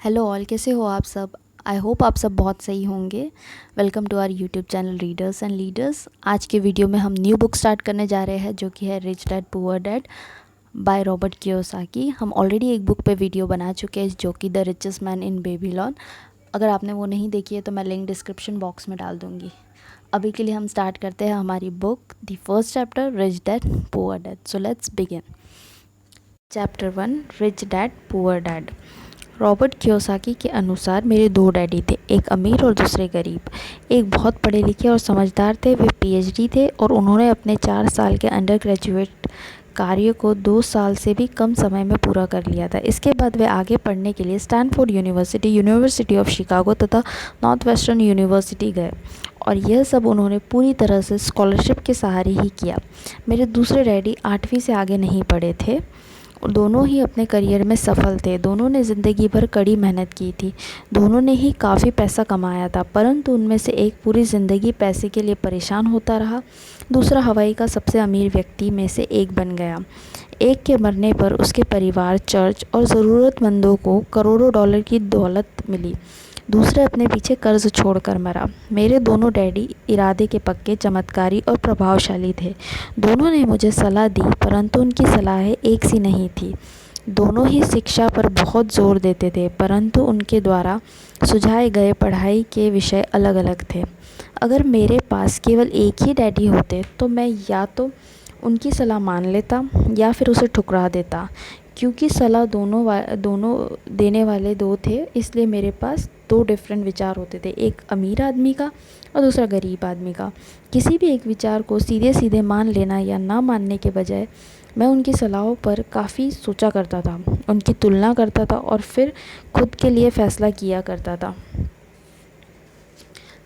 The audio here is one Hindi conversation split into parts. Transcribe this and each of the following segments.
हेलो ऑल, कैसे हो आप सब। आई होप आप सब बहुत सही होंगे। Welcome to our YouTube channel readers and leaders. आज के वीडियो में हम न्यू बुक स्टार्ट करने जा रहे हैं जो कि है rich dad poor dad by Robert Kiyosaki. हम ऑलरेडी एक बुक पे वीडियो बना चुके हैं जो कि the richest man in Babylon. अगर आपने वो नहीं देखी है तो मैं लिंक डिस्क्रिप्शन बॉक्स में डाल दूँगी। अभी के लिए हम स्टार्ट करते हैं हमारी book the first chapter rich dad poor dad. So let's begin. Chapter 1 rich dad poor dad. Robert Kiyosaki के अनुसार मेरे दो डैडी थे, एक अमीर और दूसरे गरीब। एक बहुत पढ़े लिखे और समझदार थे, वे पीएचडी थे और उन्होंने अपने 4 साल के अंडर ग्रेजुएट कार्य को 2 साल से भी कम समय में पूरा कर लिया था। इसके बाद वे आगे पढ़ने के लिए Stanford university, university of Chicago तथा नॉर्थ वेस्टर्न यूनिवर्सिटी गए और यह सब उन्होंने पूरी तरह से स्कॉलरशिप के सहारे ही किया। मेरे दूसरे डैडी 8वीं से आगे नहीं पढ़े थे और दोनों ही अपने करियर में सफल थे। दोनों ने ज़िंदगी भर कड़ी मेहनत की थी। दोनों ने ही काफ़ी पैसा कमाया था, परंतु उनमें से एक पूरी ज़िंदगी पैसे के लिए परेशान होता रहा। दूसरा हवाई का सबसे अमीर व्यक्ति में से एक बन गया। एक के मरने पर उसके परिवार, चर्च और ज़रूरतमंदों को करोड़ों डॉलर की दौलत मिली। दूसरे अपने पीछे कर्ज छोड़कर मरा। मेरे दोनों डैडी इरादे के पक्के, चमत्कारी और प्रभावशाली थे। दोनों ने मुझे सलाह दी, परंतु उनकी सलाहें एक सी नहीं थी। दोनों ही शिक्षा पर बहुत जोर देते थे, परंतु उनके द्वारा सुझाए गए पढ़ाई के विषय अलग अलग थे। अगर मेरे पास केवल एक ही डैडी होते तो मैं या तो उनकी सलाह मान लेता या फिर उसे ठुकरा देता। क्योंकि सलाह दोनों देने वाले दो थे, इसलिए मेरे पास दो डिफरेंट विचार होते थे, एक अमीर आदमी का और दूसरा गरीब आदमी का। किसी भी एक विचार को सीधे सीधे मान लेना या ना मानने के बजाय मैं उनकी सलाहों पर काफ़ी सोचा करता था, उनकी तुलना करता था और फिर खुद के लिए फ़ैसला किया करता था।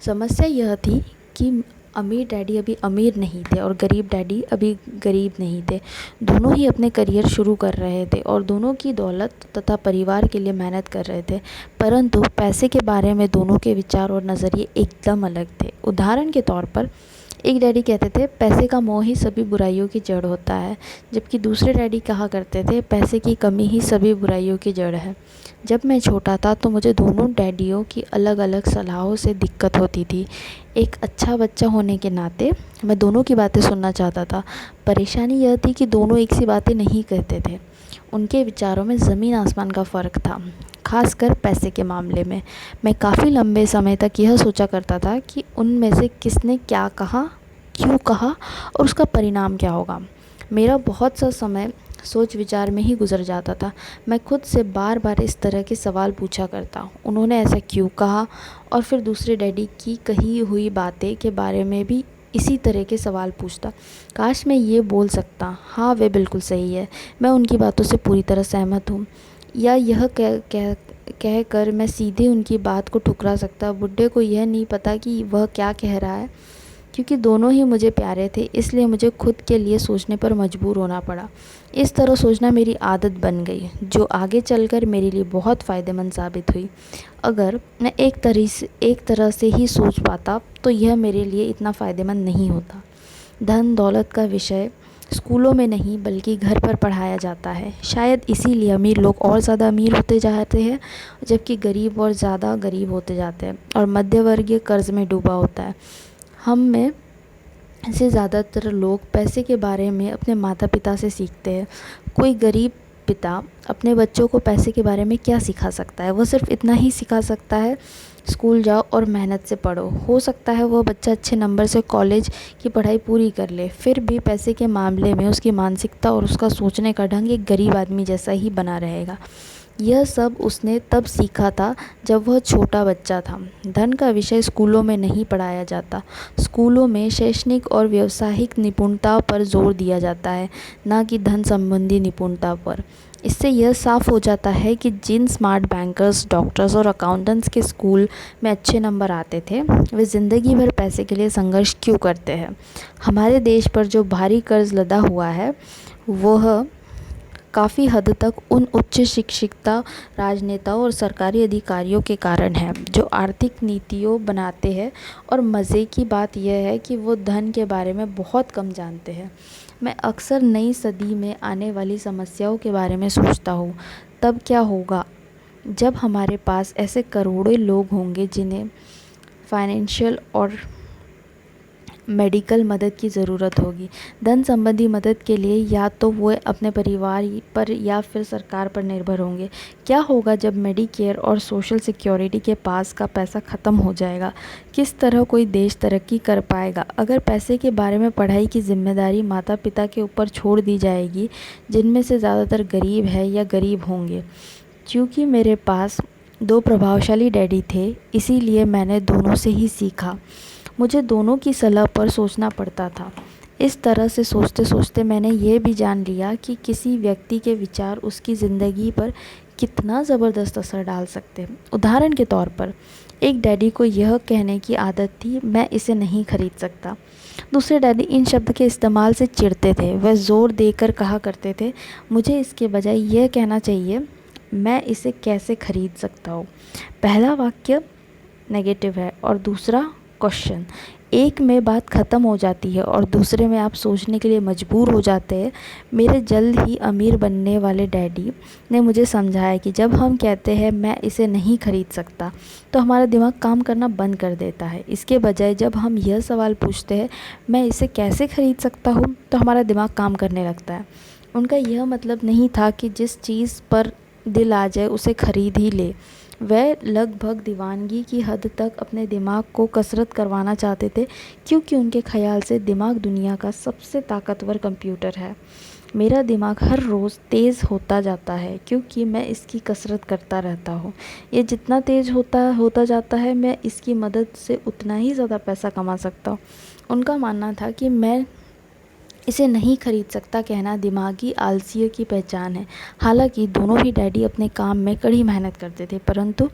समस्या यह थी कि अमीर डैडी अभी अमीर नहीं थे और गरीब डैडी अभी गरीब नहीं थे। दोनों ही अपने करियर शुरू कर रहे थे और दोनों की दौलत तथा परिवार के लिए मेहनत कर रहे थे, परंतु पैसे के बारे में दोनों के विचार और नज़रिए एकदम अलग थे। उदाहरण के तौर पर एक डैडी कहते थे पैसे का मोह ही सभी बुराइयों की जड़ होता है, जबकि दूसरे डैडी कहा करते थे पैसे की कमी ही सभी बुराइयों की जड़ है। जब मैं छोटा था तो मुझे दोनों डैडियों की अलग अलग सलाहों से दिक्कत होती थी। एक अच्छा बच्चा होने के नाते मैं दोनों की बातें सुनना चाहता था। परेशानी यह थी कि दोनों एक सी बातें नहीं कहते थे। उनके विचारों में ज़मीन आसमान का फ़र्क था, खासकर पैसे के मामले में। मैं काफ़ी लंबे समय तक यह सोचा करता था कि उनमें से किसने क्या कहा, क्यों कहा और उसका परिणाम क्या होगा। मेरा बहुत सा समय सोच विचार में ही गुजर जाता था। मैं खुद से बार बार इस तरह के सवाल पूछा करता, उन्होंने ऐसा क्यों कहा, और फिर दूसरे डैडी की कही हुई बातें के बारे में भी इसी तरह के सवाल पूछता। काश मैं ये बोल सकता, हाँ वे बिल्कुल सही है, मैं उनकी बातों से पूरी तरह सहमत हूँ, या यह कह कर मैं सीधे उनकी बात को ठुकरा सकता। बुड्ढे को यह नहीं पता कि वह क्या कह रहा है। क्योंकि दोनों ही मुझे प्यारे थे, इसलिए मुझे खुद के लिए सोचने पर मजबूर होना पड़ा। इस तरह सोचना मेरी आदत बन गई, जो आगे चलकर मेरे लिए बहुत फ़ायदेमंद साबित हुई। अगर मैं एक तरह से ही सोच पाता तो यह मेरे लिए इतना फ़ायदेमंद नहीं होता। धन दौलत का विषय स्कूलों में नहीं बल्कि घर पर पढ़ाया जाता है। शायद इसीलिए अमीर लोग और ज़्यादा अमीर होते जाते हैं, जबकि गरीब और ज़्यादा गरीब होते जाते हैं और मध्यवर्गीय कर्ज़ में डूबा होता है। हम में से ज़्यादातर लोग पैसे के बारे में अपने माता पिता से सीखते हैं। कोई गरीब पिता अपने बच्चों को पैसे के बारे में क्या सिखा सकता है? वह सिर्फ इतना ही सिखा सकता है, स्कूल जाओ और मेहनत से पढ़ो। हो सकता है वह बच्चा अच्छे नंबर से कॉलेज की पढ़ाई पूरी कर ले, फिर भी पैसे के मामले में उसकी मानसिकता और उसका सोचने का ढंग एक गरीब आदमी जैसा ही बना रहेगा। यह सब उसने तब सीखा था जब वह छोटा बच्चा था। धन का विषय स्कूलों में नहीं पढ़ाया जाता। स्कूलों में शैक्षणिक और व्यावसायिक निपुणता पर जोर दिया जाता है, ना कि धन संबंधी निपुणता पर। इससे यह साफ हो जाता है कि जिन स्मार्ट बैंकर्स, डॉक्टर्स और अकाउंटेंट्स के स्कूल में अच्छे नंबर आते थे, वे ज़िंदगी भर पैसे के लिए संघर्ष क्यों करते हैं। हमारे देश पर जो भारी कर्ज लदा हुआ है वह काफ़ी हद तक उन उच्च शिक्षिता राजनेताओं और सरकारी अधिकारियों के कारण है जो आर्थिक नीतियों बनाते हैं, और मज़े की बात यह है कि वो धन के बारे में बहुत कम जानते हैं। मैं अक्सर नई सदी में आने वाली समस्याओं के बारे में सोचता हूँ। तब क्या होगा जब हमारे पास ऐसे करोड़ों लोग होंगे जिन्हें फाइनेंशियल और मेडिकल मदद की ज़रूरत होगी, धन संबंधी मदद के लिए या तो वो अपने परिवार पर या फिर सरकार पर निर्भर होंगे। क्या होगा जब मेडिकेयर और सोशल सिक्योरिटी के पास का पैसा ख़त्म हो जाएगा? किस तरह कोई देश तरक्की कर पाएगा? अगर पैसे के बारे में पढ़ाई की जिम्मेदारी माता पिता के ऊपर छोड़ दी जाएगी, जिनमें से ज़्यादातर गरीब है या गरीब होंगे। क्योंकि मेरे पास 2 प्रभावशाली डैडी थे, इसीलिए मैंने दोनों से ही सीखा। मुझे दोनों की सलाह पर सोचना पड़ता था। इस तरह से सोचते सोचते मैंने ये भी जान लिया कि किसी व्यक्ति के विचार उसकी ज़िंदगी पर कितना ज़बरदस्त असर डाल सकते हैं। उदाहरण के तौर पर एक डैडी को यह कहने की आदत थी, मैं इसे नहीं खरीद सकता। दूसरे डैडी इन शब्द के इस्तेमाल से चिढ़ते थे। वह ज़ोर देकर कहा करते थे, मुझे इसके बजाय यह कहना चाहिए, मैं इसे कैसे खरीद सकता हूँ। पहला वाक्य नेगेटिव है और दूसरा क्वेश्चन। एक में बात ख़त्म हो जाती है और दूसरे में आप सोचने के लिए मजबूर हो जाते हैं। मेरे जल्द ही अमीर बनने वाले डैडी ने मुझे समझाया कि जब हम कहते हैं मैं इसे नहीं खरीद सकता, तो हमारा दिमाग काम करना बंद कर देता है। इसके बजाय जब हम यह सवाल पूछते हैं मैं इसे कैसे खरीद सकता हूँ, तो हमारा दिमाग काम करने लगता है। उनका यह मतलब नहीं था कि जिस चीज़ पर दिल आ जाए उसे खरीद ही ले। वह लगभग दीवानगी की हद तक अपने दिमाग को कसरत करवाना चाहते थे, क्योंकि उनके ख़याल से दिमाग दुनिया का सबसे ताकतवर कंप्यूटर है। मेरा दिमाग हर रोज़ तेज़ होता जाता है क्योंकि मैं इसकी कसरत करता रहता हूँ। ये जितना तेज़ होता जाता है, मैं इसकी मदद से उतना ही ज़्यादा पैसा कमा सकता हूँ। उनका मानना था कि मैं इसे नहीं खरीद सकता कहना दिमागी आलस्य की पहचान है। हालांकि दोनों ही डैडी अपने काम में कड़ी मेहनत करते थे, परंतु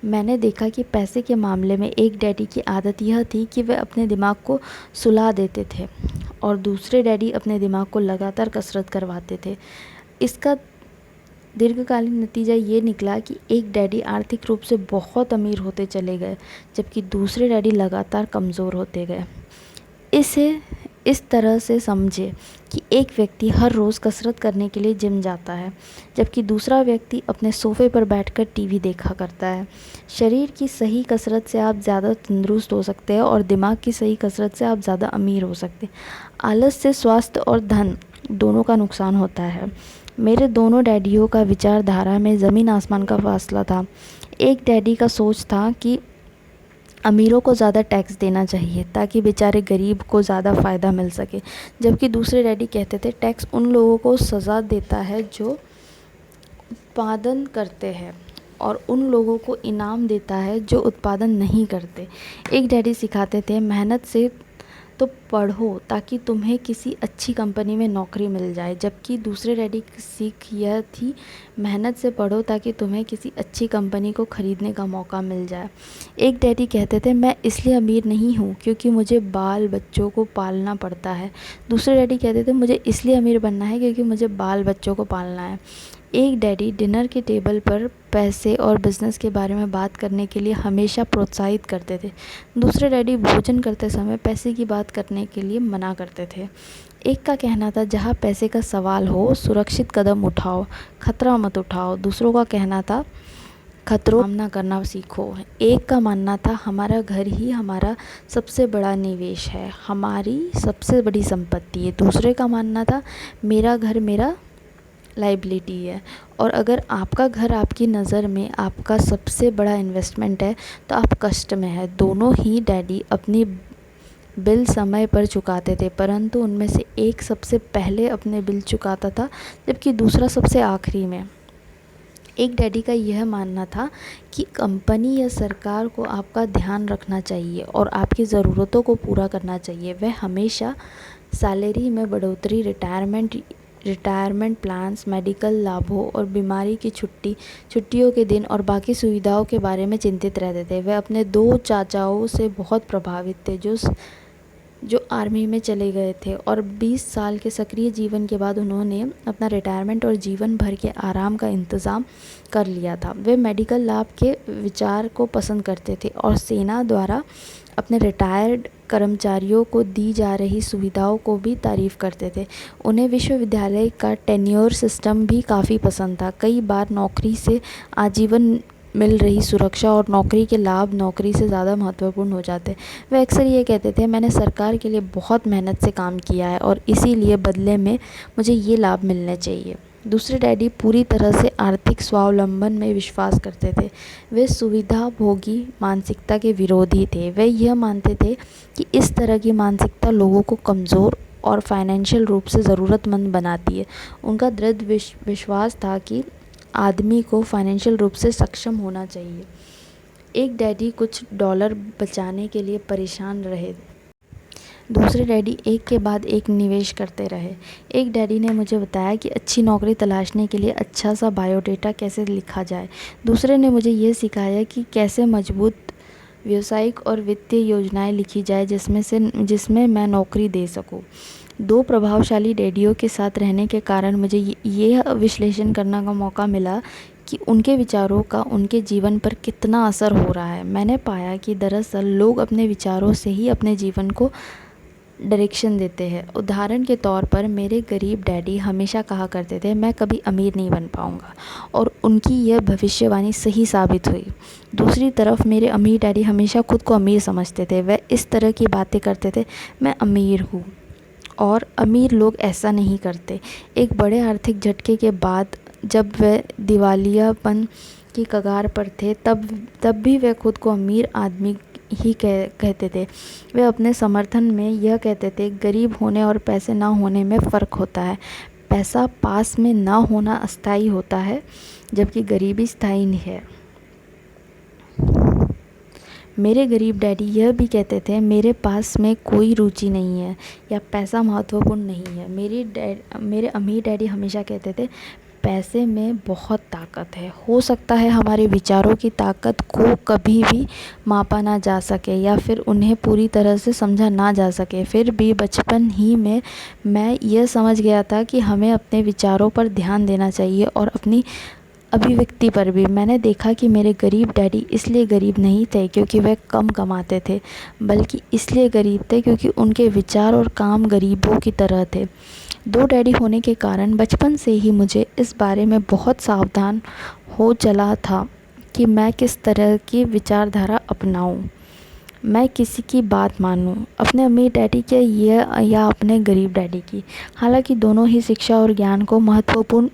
मैंने देखा कि पैसे के मामले में एक डैडी की आदत यह थी कि वे अपने दिमाग को सुला देते थे और दूसरे डैडी अपने दिमाग को लगातार कसरत करवाते थे। इसका दीर्घकालीन नतीजा ये निकला कि एक डैडी आर्थिक रूप से बहुत अमीर होते चले गए, जबकि दूसरे डैडी लगातार कमज़ोर होते गए। इसे इस तरह से समझे कि एक व्यक्ति हर रोज़ कसरत करने के लिए जिम जाता है, जबकि दूसरा व्यक्ति अपने सोफ़े पर बैठकर टीवी देखा करता है। शरीर की सही कसरत से आप ज़्यादा तंदुरुस्त हो सकते हैं और दिमाग की सही कसरत से आप ज़्यादा अमीर हो सकते हैं। आलस से स्वास्थ्य और धन दोनों का नुकसान होता है। मेरे दोनों डैडियों का विचारधारा में ज़मीन आसमान का फासला था। एक डैडी का सोच था कि अमीरों को ज़्यादा टैक्स देना चाहिए ताकि बेचारे गरीब को ज़्यादा फ़ायदा मिल सके, जबकि दूसरे डैडी कहते थे टैक्स उन लोगों को सज़ा देता है जो उत्पादन करते हैं और उन लोगों को इनाम देता है जो उत्पादन नहीं करते। एक डैडी सिखाते थे मेहनत से तो पढ़ो ताकि तुम्हें किसी अच्छी कंपनी में नौकरी मिल जाए, जबकि दूसरे डैडी की सीख यह थी मेहनत से पढ़ो ताकि तुम्हें किसी अच्छी कंपनी को ख़रीदने का मौका मिल जाए। एक डैडी कहते थे मैं इसलिए अमीर नहीं हूँ क्योंकि मुझे बाल बच्चों को पालना पड़ता है। दूसरे डैडी कहते थे मुझे इसलिए अमीर बनना है क्योंकि मुझे बाल बच्चों को पालना है। एक डैडी डिनर के टेबल पर पैसे और बिज़नेस के बारे में बात करने के लिए हमेशा प्रोत्साहित करते थे। दूसरे डैडी भोजन करते समय पैसे की बात करने के लिए मना करते थे। एक का कहना था जहाँ पैसे का सवाल हो सुरक्षित कदम उठाओ, खतरा मत उठाओ। दूसरों का कहना था खतरों का सामना करना सीखो। एक का मानना था हमारा घर ही हमारा सबसे बड़ा निवेश है, हमारी सबसे बड़ी संपत्ति है। दूसरे का मानना था मेरा घर मेरा लाइबिलिटी है, और अगर आपका घर आपकी नज़र में आपका सबसे बड़ा इन्वेस्टमेंट है तो आप कष्ट में है। दोनों ही डैडी अपनी बिल समय पर चुकाते थे, परंतु उनमें से एक सबसे पहले अपने बिल चुकाता था जबकि दूसरा सबसे आखिरी में। एक डैडी का यह मानना था कि कंपनी या सरकार को आपका ध्यान रखना चाहिए और आपकी ज़रूरतों को पूरा करना चाहिए। वह हमेशा सैलरी में बढ़ोतरी, रिटायरमेंट प्लान्स, मेडिकल लाभों और बीमारी की छुट्टियों के दिन और बाकी सुविधाओं के बारे में चिंतित रहते थे। वे अपने 2 चाचाओं से बहुत प्रभावित थे जो जो आर्मी में चले गए थे और 20 साल के सक्रिय जीवन के बाद उन्होंने अपना रिटायरमेंट और जीवन भर के आराम का इंतज़ाम कर लिया था। वे मेडिकल लाभ के विचार को पसंद करते थे और सेना द्वारा अपने रिटायर्ड कर्मचारियों को दी जा रही सुविधाओं को भी तारीफ़ करते थे। उन्हें विश्वविद्यालय का टेन्योर सिस्टम भी काफ़ी पसंद था। कई बार नौकरी से आजीवन मिल रही सुरक्षा और नौकरी के लाभ नौकरी से ज़्यादा महत्वपूर्ण हो जाते। वे अक्सर ये कहते थे, मैंने सरकार के लिए बहुत मेहनत से काम किया है और इसीलिए बदले में मुझे ये लाभ मिलने चाहिए। दूसरे डैडी पूरी तरह से आर्थिक स्वावलंबन में विश्वास करते थे। वे सुविधा भोगी मानसिकता के विरोधी थे। वे यह मानते थे कि इस तरह की मानसिकता लोगों को कमज़ोर और फाइनेंशियल रूप से ज़रूरतमंद बनाती है। उनका दृढ़ विश्वास था कि आदमी को फाइनेंशियल रूप से सक्षम होना चाहिए। एक डैडी कुछ डॉलर बचाने के लिए परेशान रहे। दूसरे डैडी एक के बाद एक निवेश करते रहे। एक डैडी ने मुझे बताया कि अच्छी नौकरी तलाशने के लिए अच्छा सा बायोडेटा कैसे लिखा जाए। दूसरे ने मुझे ये सिखाया कि कैसे मजबूत व्यावसायिक और वित्तीय योजनाएं लिखी जाए जिसमें मैं नौकरी दे सकूं। दो प्रभावशाली डैडियों के साथ रहने के कारण मुझे ये विश्लेषण करने का मौका मिला कि उनके विचारों का उनके जीवन पर कितना असर हो रहा है। मैंने पाया कि दरअसल लोग अपने विचारों से ही अपने जीवन को डायरेक्शन देते हैं। उदाहरण के तौर पर मेरे गरीब डैडी हमेशा कहा करते थे, मैं कभी अमीर नहीं बन पाऊंगा, और उनकी यह भविष्यवाणी सही साबित हुई। दूसरी तरफ मेरे अमीर डैडी हमेशा खुद को अमीर समझते थे। वह इस तरह की बातें करते थे, मैं अमीर हूँ और अमीर लोग ऐसा नहीं करते। एक बड़े आर्थिक झटके के बाद जब वे दिवालियापन की कगार पर थे तब भी वे खुद को अमीर आदमी ही कहते थे। वे अपने समर्थन में यह कहते थे, गरीब होने और पैसे ना होने में फ़र्क होता है। पैसा पास में ना होना अस्थायी होता है जबकि गरीबी स्थायी है। मेरे गरीब डैडी यह भी कहते थे, मेरे पास में कोई रुचि नहीं है या पैसा महत्वपूर्ण नहीं है। मेरे अमीर डैडी हमेशा कहते थे, पैसे में बहुत ताकत है। हो सकता है हमारे विचारों की ताकत को कभी भी मापा ना जा सके या फिर उन्हें पूरी तरह से समझा ना जा सके। फिर भी बचपन ही में मैं यह समझ गया था कि हमें अपने विचारों पर ध्यान देना चाहिए और अपनी अभिव्यक्ति पर भी। मैंने देखा कि मेरे गरीब डैडी इसलिए गरीब नहीं थे क्योंकि वे कम कमाते थे, बल्कि इसलिए गरीब थे क्योंकि उनके विचार और काम गरीबों की तरह थे। दो डैडी होने के कारण बचपन से ही मुझे इस बारे में बहुत सावधान हो चला था कि मैं किस तरह की विचारधारा अपनाऊं। मैं किसी की बात मानूं, अपने अमीर डैडी के या अपने गरीब डैडी की। हालांकि दोनों ही शिक्षा और ज्ञान को महत्वपूर्ण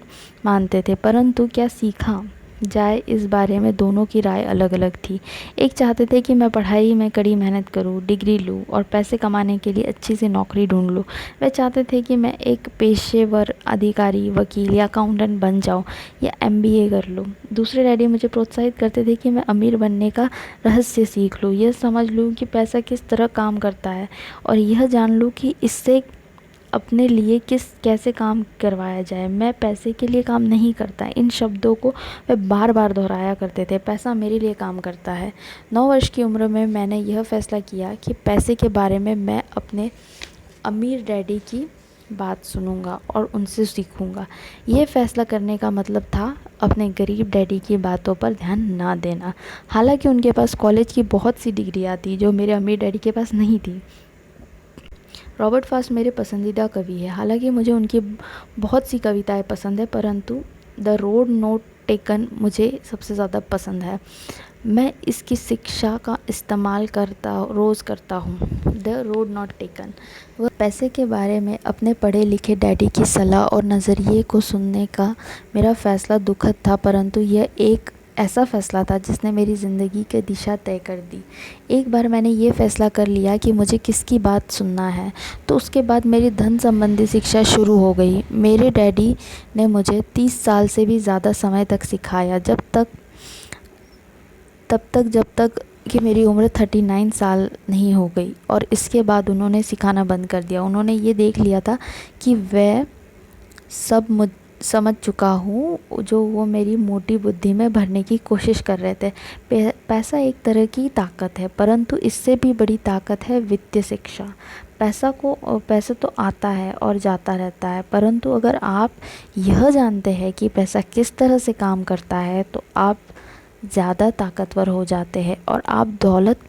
मानते थे, परंतु क्या सीखा जाए इस बारे में दोनों की राय अलग अलग थी। एक चाहते थे कि मैं पढ़ाई में कड़ी मेहनत करूं, डिग्री लूं और पैसे कमाने के लिए अच्छी सी नौकरी ढूंढ लूं। वे चाहते थे कि मैं एक पेशेवर अधिकारी, वकील या अकाउंटेंट बन जाऊं या MBA कर लूं। दूसरे डैडी मुझे प्रोत्साहित करते थे कि मैं अमीर बनने का रहस्य सीख लूं, यह समझ लूं कि पैसा किस तरह काम करता है और यह जान लूं कि इससे अपने लिए कैसे काम करवाया जाए। मैं पैसे के लिए काम नहीं करता। इन शब्दों को वे बार बार दोहराया करते थे, पैसा मेरे लिए काम करता है। 9 वर्ष की उम्र में मैंने यह फैसला किया कि पैसे के बारे में मैं अपने अमीर डैडी की बात सुनूंगा और उनसे सीखूंगा। यह फैसला करने का मतलब था अपने गरीब डैडी की बातों पर ध्यान ना देना। हालांकि उनके पास कॉलेज की बहुत सी डिग्रियाँ थी जो मेरे अमीर डैडी के पास नहीं थी। रॉबर्ट फ्रॉस्ट मेरे पसंदीदा कवि है। हालांकि मुझे उनकी बहुत सी कविताएं पसंद है, परंतु द रोड नॉट टेकन मुझे सबसे ज़्यादा पसंद है। मैं इसकी शिक्षा का इस्तेमाल रोज़ करता हूँ। The road not taken. वह पैसे के बारे में अपने पढ़े लिखे डैडी की सलाह और नज़रिए को सुनने का मेरा फ़ैसला दुखद था, परंतु यह एक ऐसा फ़ैसला था जिसने मेरी ज़िंदगी की दिशा तय कर दी। एक बार मैंने ये फ़ैसला कर लिया कि मुझे किसकी बात सुनना है, तो उसके बाद मेरी धन संबंधी शिक्षा शुरू हो गई। मेरे डैडी ने मुझे 30 साल से भी ज़्यादा समय तक सिखाया, जब तक कि मेरी उम्र 39 साल नहीं हो गई, और इसके बाद उन्होंने सिखाना बंद कर दिया। उन्होंने ये देख लिया था कि वह समझ चुका हूँ, जो वो मेरी मोटी बुद्धि में भरने की कोशिश कर रहे थे। पैसा एक तरह की ताकत है, परंतु इससे भी बड़ी ताकत है वित्तीय शिक्षा। पैसा तो आता है और जाता रहता है, परंतु अगर आप यह जानते हैं कि पैसा किस तरह से काम करता है तो आप ज़्यादा ताकतवर हो जाते हैं और आप दौलत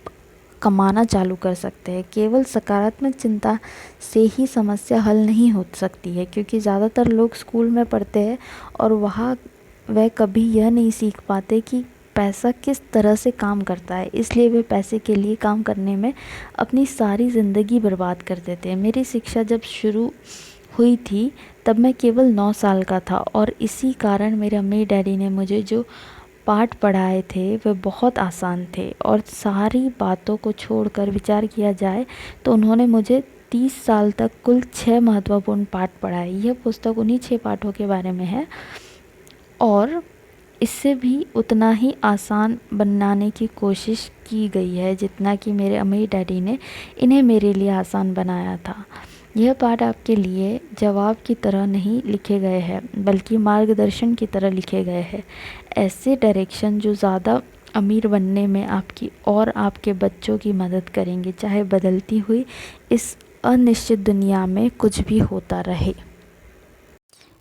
कमाना चालू कर सकते हैं। केवल सकारात्मक चिंता से ही समस्या हल नहीं हो सकती है, क्योंकि ज़्यादातर लोग स्कूल में पढ़ते हैं और वहाँ वह कभी यह नहीं सीख पाते कि पैसा किस तरह से काम करता है, इसलिए वे पैसे के लिए काम करने में अपनी सारी ज़िंदगी बर्बाद कर देते हैं। मेरी शिक्षा जब शुरू हुई थी तब मैं केवल 9 साल का था और इसी कारण मेरे अम्मी डैडी ने मुझे जो पाठ पढ़ाए थे वे बहुत आसान थे, और सारी बातों को छोड़कर विचार किया जाए तो उन्होंने मुझे 30 साल तक कुल 6 महत्वपूर्ण पाठ पढ़ाए। यह पुस्तक उन्हीं 6 पाठों के बारे में है और इससे भी उतना ही आसान बनाने की कोशिश की गई है जितना कि मेरे अम्मी डैडी ने इन्हें मेरे लिए आसान बनाया था। यह पाठ आपके लिए जवाब की तरह नहीं लिखे गए हैं, बल्कि मार्गदर्शन की तरह लिखे गए हैं। ऐसे डायरेक्शन जो ज़्यादा अमीर बनने में आपकी और आपके बच्चों की मदद करेंगे, चाहे बदलती हुई इस अनिश्चित दुनिया में कुछ भी होता रहे।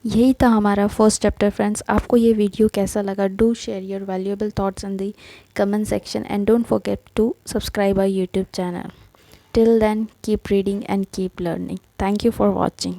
यही था हमारा फर्स्ट चैप्टर फ्रेंड्स। आपको ये वीडियो कैसा लगा? Do share your valuable thoughts in the comment section and don't forget to subscribe our YouTube channel. Till then, keep reading and keep learning. Thank you for watching.